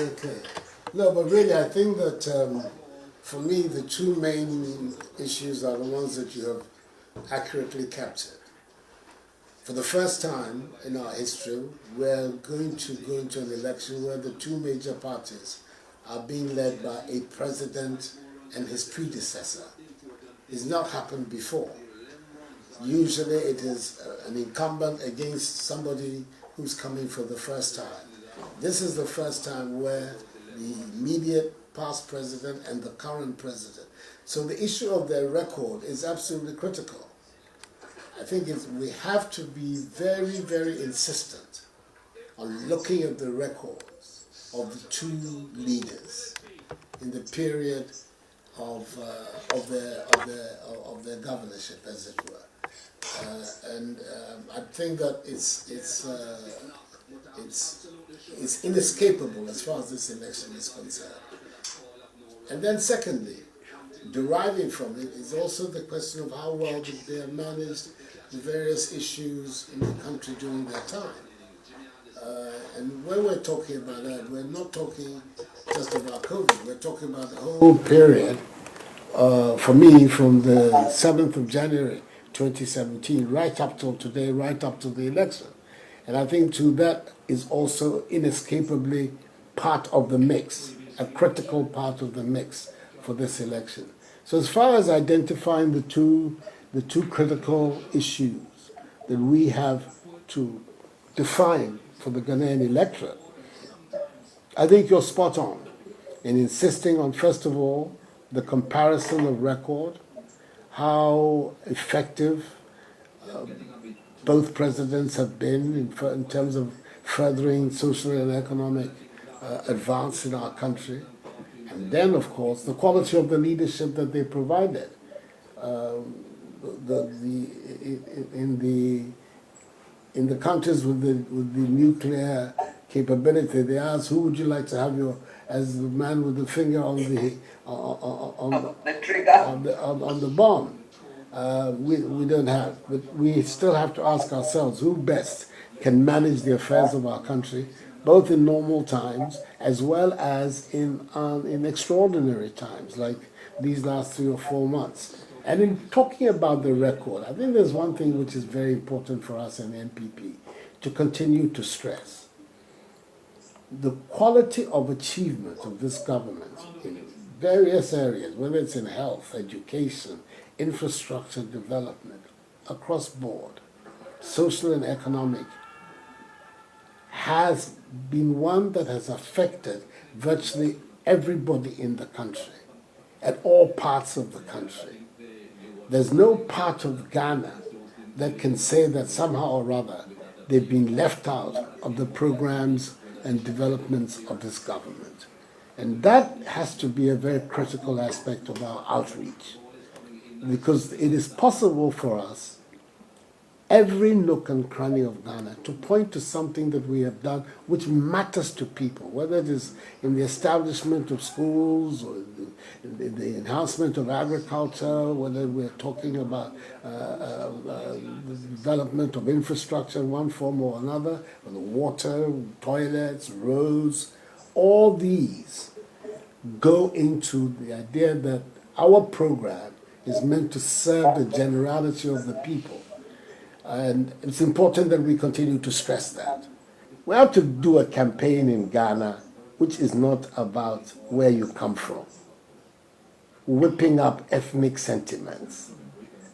okay. No, but really, I think that for me, the two main issues are the ones that you have accurately captured. For the first time in our history, we're going to go into an election where the two major parties are being led by a president and his predecessor. It's not happened before. Usually it is an incumbent against somebody who's coming for the first time. This is the first time where the immediate past president and the current president. So the issue of their record is absolutely critical. I think we have to be very, very insistent on looking at the records of the two leaders in the period of their governorship, as it were. I think that it's inescapable as far as this election is concerned. And then secondly, deriving from it is also the question of how well they have managed the various issues in the country during their time. And when we're talking about that, we're not talking just about COVID, we're talking about the whole period, for me, from the 7th of January 2017, right up till today, right up to the election. And I think too that is also inescapably part of the mix, a critical part of the mix for this election. So as far as identifying the two critical issues that we have to define for the Ghanaian electorate, I think you're spot on in insisting on, first of all, the comparison of record, how effective both presidents have been in terms of furthering social and economic advance in our country. And then, of course, the quality of the leadership that they provided. In the countries with the nuclear capability, they ask, who would you like to have as the man with the finger on the bomb? We don't have, but we still have to ask ourselves who best can manage the affairs of our country, both in normal times as well as in extraordinary times, like these last 3 or 4 months. And in talking about the record, I think there's one thing which is very important for us in the NPP to continue to stress. The quality of achievement of this government in various areas, whether it's in health, education, infrastructure development, across board, social and economic, has been one that has affected virtually everybody in the country, at all parts of the country. There's no part of Ghana that can say that somehow or other they've been left out of the programs and developments of this government. And that has to be a very critical aspect of our outreach, because it is possible for us, every nook and cranny of Ghana, to point to something that we have done which matters to people, whether it is in the establishment of schools or in the enhancement of agriculture, whether we're talking about the development of infrastructure in one form or another, whether water, toilets, roads. All these go into the idea that our program is meant to serve the generality of the people. And it's important that we continue to stress that. We have to do a campaign in Ghana which is not about where you come from, whipping up ethnic sentiments.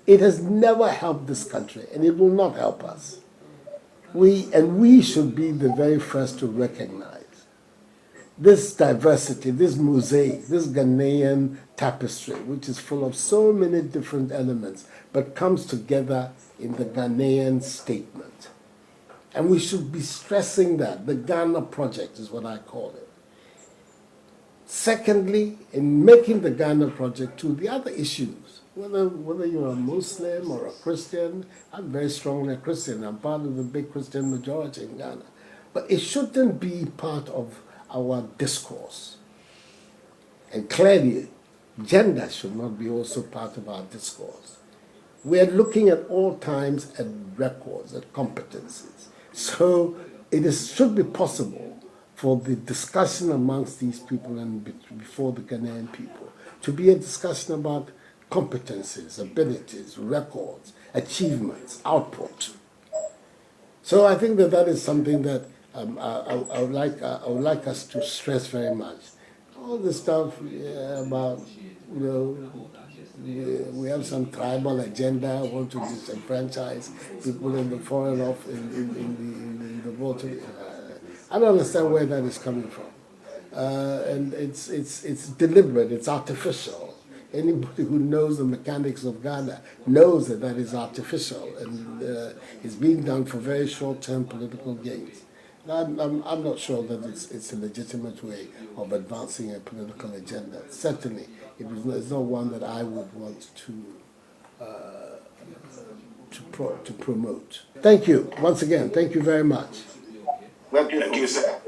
It has never helped this country, and it will not help us. We should be the very first to recognize this diversity, this mosaic, this Ghanaian tapestry, which is full of so many different elements, but comes together in the Ghanaian statement. And we should be stressing that. The Ghana Project is what I call it. Secondly, in making the Ghana Project too, the other issues, whether you're a Muslim or a Christian, I'm very strongly a Christian. I'm part of the big Christian majority in Ghana. But it shouldn't be part of our discourse. And clearly, gender should not be also part of our discourse. We are looking at all times at records, at competencies. So it should be possible for the discussion amongst these people and before the Ghanaian people to be a discussion about competencies, abilities, records, achievements, output. So I think that that is something that I would like us to stress very much. All the stuff about, we have some tribal agenda, want to disenfranchise people in the foreign office, in the voting. I don't understand where that is coming from. And it's deliberate, it's artificial. Anybody who knows the mechanics of Ghana knows that that is artificial, and it's being done for very short-term political gains. I'm not sure that it's a legitimate way of advancing a political agenda. Certainly, it's not one that I would want to promote. Thank you once again. Thank you very much. Thank you, sir.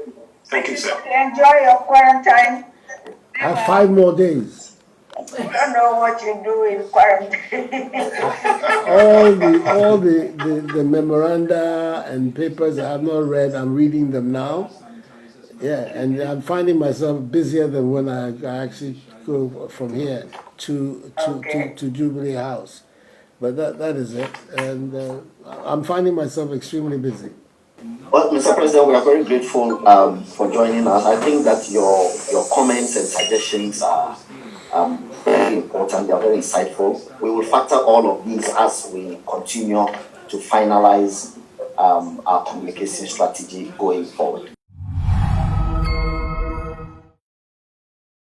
Thank you, sir. Enjoy your quarantine. I have 5 more days. I don't know what you do in quarantine. all the memoranda and papers I have not read, I'm reading them now. Yeah, and I'm finding myself busier than when I actually go from here to Jubilee House. But that is it, and I'm finding myself extremely busy. Well, Mr. President, we are very grateful for joining us. I think that your comments and suggestions are very important. They are very insightful. We will factor all of these as we continue to finalize our communication strategy going forward.